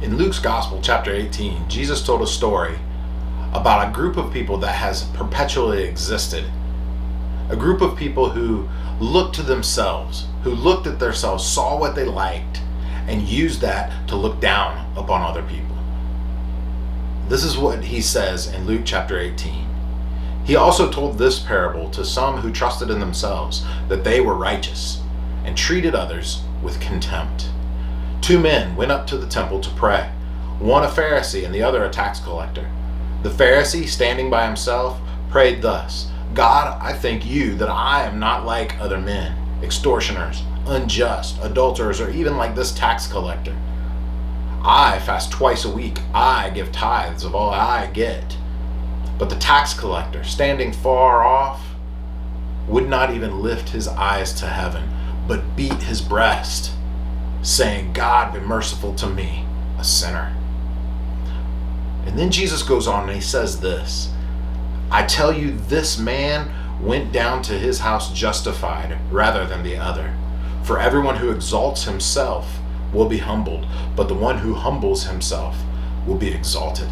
In Luke's Gospel, chapter 18, Jesus told a story about a group of people that has perpetually existed. A group of people who looked to themselves, who looked at themselves, saw what they liked, and used that to look down upon other people. This is what he says in Luke chapter 18. He also told this parable to some who trusted in themselves that they were righteous and treated others with contempt. Two men went up to the temple to pray, one a Pharisee and the other a tax collector. The Pharisee, standing by himself, prayed thus: God, I thank you that I am not like other men, extortioners, unjust, adulterers, or even like this tax collector. I fast twice a week. I give tithes of all I get. But the tax collector, standing far off, would not even lift his eyes to heaven, but beat his breast, saying, God, be merciful to me, a sinner. And then Jesus goes on and he says this: I tell you, this man went down to his house justified rather than the other. For everyone who exalts himself will be humbled, but the one who humbles himself will be exalted.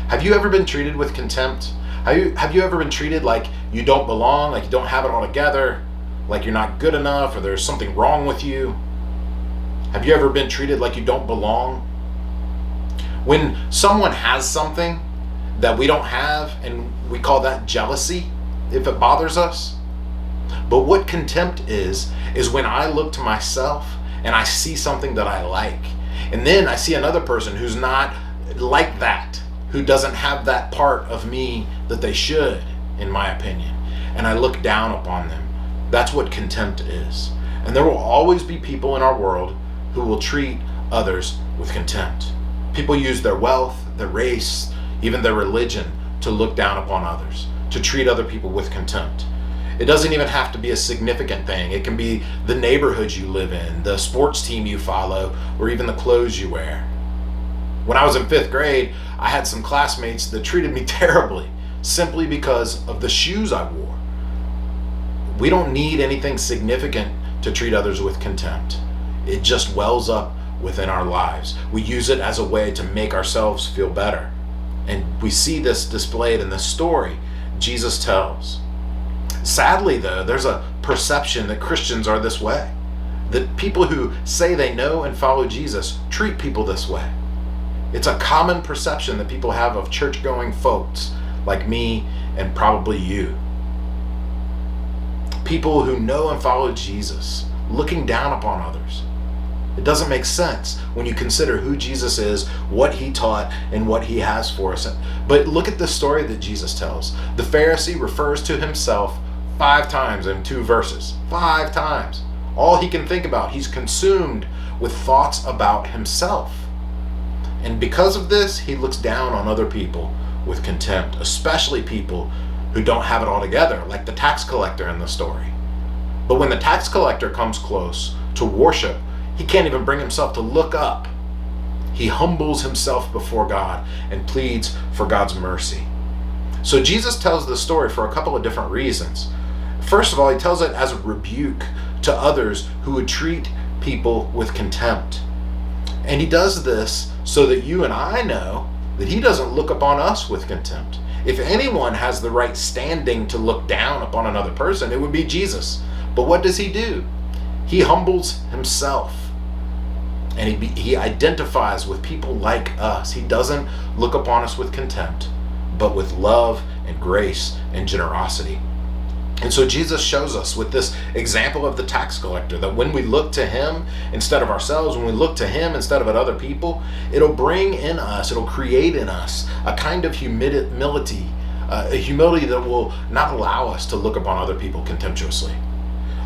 Have you ever been treated with contempt? Have you ever been treated like you don't belong, like you don't have it all together, like you're not good enough, or there's something wrong with you? Have you ever been treated like you don't belong? When someone has something that we don't have, and we call that jealousy, if it bothers us. But what contempt is when I look to myself and I see something that I like, and then I see another person who's not like that, who doesn't have that part of me that they should, in my opinion, and I look down upon them. That's what contempt is. And there will always be people in our world who will treat others with contempt. People use their wealth, their race, even their religion to look down upon others, to treat other people with contempt. It doesn't even have to be a significant thing. It can be the neighborhood you live in, the sports team you follow, or even the clothes you wear. When I was in 5th grade, I had some classmates that treated me terribly simply because of the shoes I wore. We don't need anything significant to treat others with contempt. It just wells up within our lives. We use it as a way to make ourselves feel better. And we see this displayed in the story Jesus tells. Sadly, though, there's a perception that Christians are this way, that people who say they know and follow Jesus treat people this way. It's a common perception that people have of church-going folks like me and probably you. People who know and follow Jesus, looking down upon others. It doesn't make sense when you consider who Jesus is, what he taught, and what he has for us. But look at the story that Jesus tells. The Pharisee refers to himself 5 times in 2 verses. 5 times. All he can think about. He's consumed with thoughts about himself. And because of this, he looks down on other people with contempt, especially people who don't have it all together, like the tax collector in the story. But when the tax collector comes close to worship, he can't even bring himself to look up. He humbles himself before God and pleads for God's mercy. So Jesus tells this story for a couple of different reasons. First of all, he tells it as a rebuke to others who would treat people with contempt. And he does this so that you and I know that he doesn't look upon us with contempt. If anyone has the right standing to look down upon another person, it would be Jesus. But what does he do? He humbles himself. And he identifies with people like us. He doesn't look upon us with contempt, but with love and grace and generosity. And so Jesus shows us with this example of the tax collector that when we look to him instead of ourselves, when we look to him instead of at other people, it'll bring in us, it'll create in us a kind of humility, a humility that will not allow us to look upon other people contemptuously.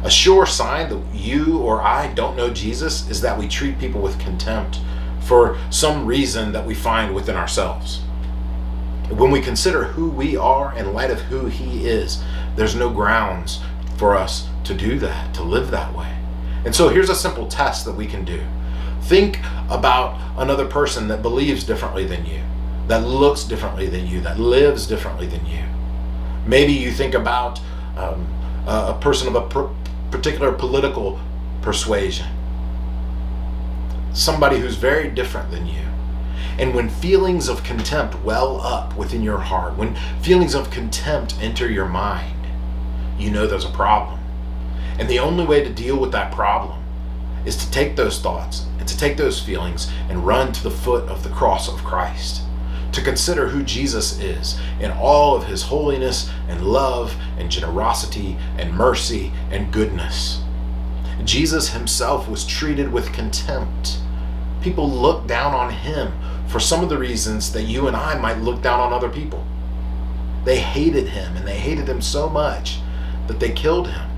A sure sign that you or I don't know Jesus is that we treat people with contempt for some reason that we find within ourselves. When we consider who we are in light of who he is, there's no grounds for us to do that, to live that way. And so here's a simple test that we can do. Think about another person that believes differently than you, that looks differently than you, that lives differently than you. Maybe you think about a person of a particular political persuasion. somebody who's very different than you. And when feelings of contempt well up within your heart, when feelings of contempt enter your mind, you know there's a problem. And the only way to deal with that problem is to take those thoughts and to take those feelings and run to the foot of the cross of Christ, to consider who Jesus is in all of his holiness and love and generosity and mercy and goodness. Jesus himself was treated with contempt. People looked down on him for some of the reasons that you and I might look down on other people. They hated him, and they hated him so much that they killed him.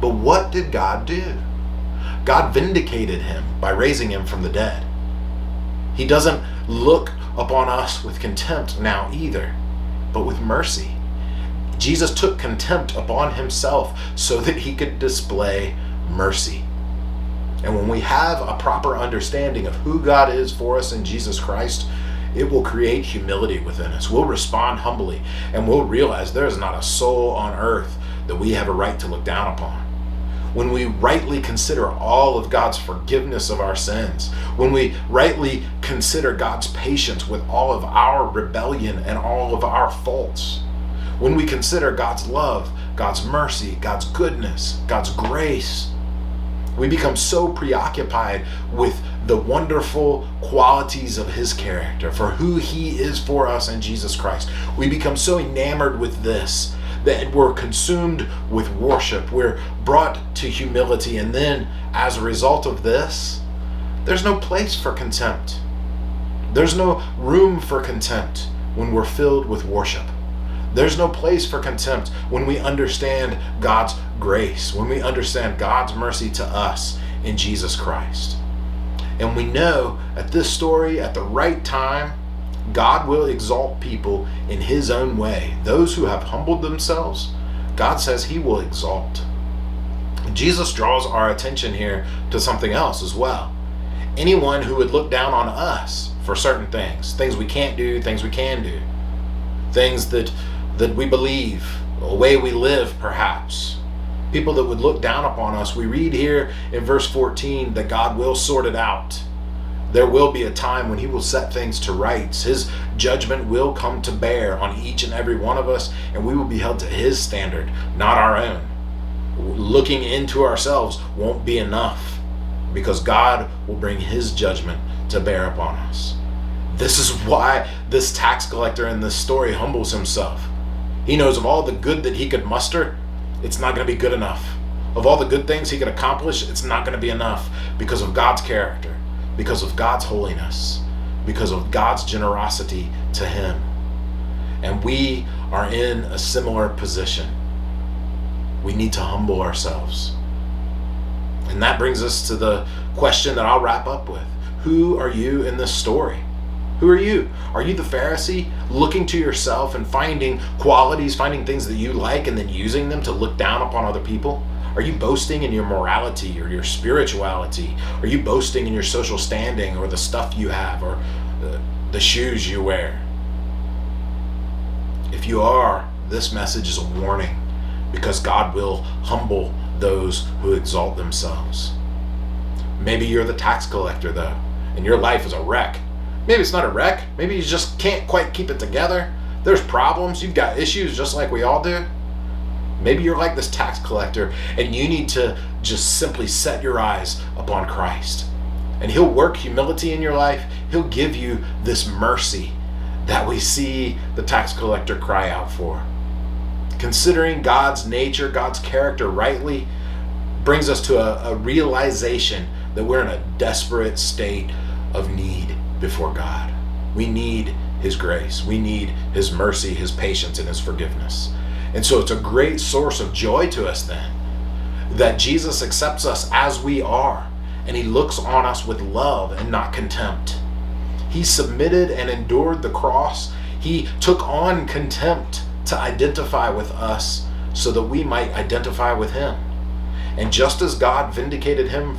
But what did God do? God vindicated him by raising him from the dead. He doesn't look upon us with contempt now either, but with mercy. Jesus took contempt upon himself so that he could display mercy. And when we have a proper understanding of who God is for us in Jesus Christ, it will create humility within us. We'll respond humbly, and we'll realize there is not a soul on earth that we have a right to look down upon. When we rightly consider all of God's forgiveness of our sins, when we rightly consider God's patience with all of our rebellion and all of our faults, when we consider God's love, God's mercy, God's goodness, God's grace, we become so preoccupied with the wonderful qualities of his character, for who he is for us in Jesus Christ. We become so enamored with this that we're consumed with worship. We're brought to humility. And then as a result of this, there's no place for contempt. There's no room for contempt when we're filled with worship. There's no place for contempt when we understand God's grace, when we understand God's mercy to us in Jesus Christ. And we know at this story, at the right time, God will exalt people in his own way. Those who have humbled themselves, God says he will exalt. Jesus draws our attention here to something else as well. Anyone who would look down on us for certain things we can't do, things we can do, things that we believe, a way we live perhaps, people that would look down upon us, we read here in verse 14 that God will sort it out. There will be a time when he will set things to rights. His judgment will come to bear on each and every one of us, and we will be held to his standard, not our own. Looking into ourselves won't be enough, because God will bring his judgment to bear upon us. This is why this tax collector in this story humbles himself. He knows of all the good that he could muster, it's not going to be good enough. Of all the good things he could accomplish, it's not going to be enough because of God's character, because of God's holiness, because of God's generosity to him. And we are in a similar position. We need to humble ourselves. And that brings us to the question that I'll wrap up with. Who are you in this story? Who are you? Are you the Pharisee looking to yourself and finding qualities, finding things that you like and then using them to look down upon other people? Are you boasting in your morality or your spirituality? Are you boasting in your social standing or the stuff you have or the shoes you wear? If you are, this message is a warning, because God will humble those who exalt themselves. Maybe you're the tax collector though, and your life is a wreck. Maybe it's not a wreck. Maybe you just can't quite keep it together. There's problems. You've got issues just like we all do. Maybe you're like this tax collector and you need to just simply set your eyes upon Christ. And he'll work humility in your life. He'll give you this mercy that we see the tax collector cry out for. Considering God's nature, God's character rightly brings us to a realization that we're in a desperate state of need before God. We need his grace. We need his mercy, his patience, and his forgiveness. And so it's a great source of joy to us then that Jesus accepts us as we are, and he looks on us with love and not contempt. He submitted and endured the cross. He took on contempt to identify with us so that we might identify with him. And just as God vindicated him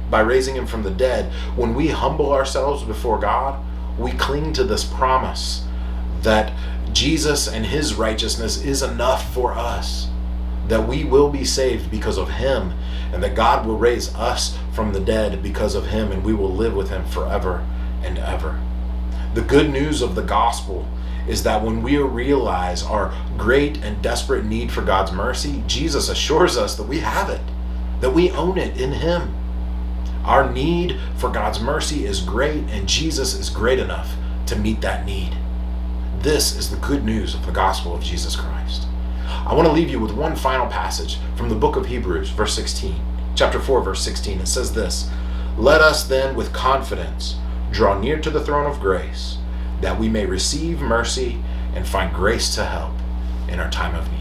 by raising him from the dead, when we humble ourselves before God, we cling to this promise that Jesus and his righteousness is enough for us. that we will be saved because of him, and that God will raise us from the dead because of him, and we will live with him forever and ever. The good news of the gospel is that when we realize our great and desperate need for God's mercy, Jesus assures us that we have it, that we own it in him. Our need for God's mercy is great, and Jesus is great enough to meet that need. This is the good news of the gospel of Jesus Christ. I want to leave you with one final passage from the book of Hebrews, verse 16. Chapter 4, verse 16. It says this: "Let us then with confidence draw near to the throne of grace, that we may receive mercy and find grace to help in our time of need."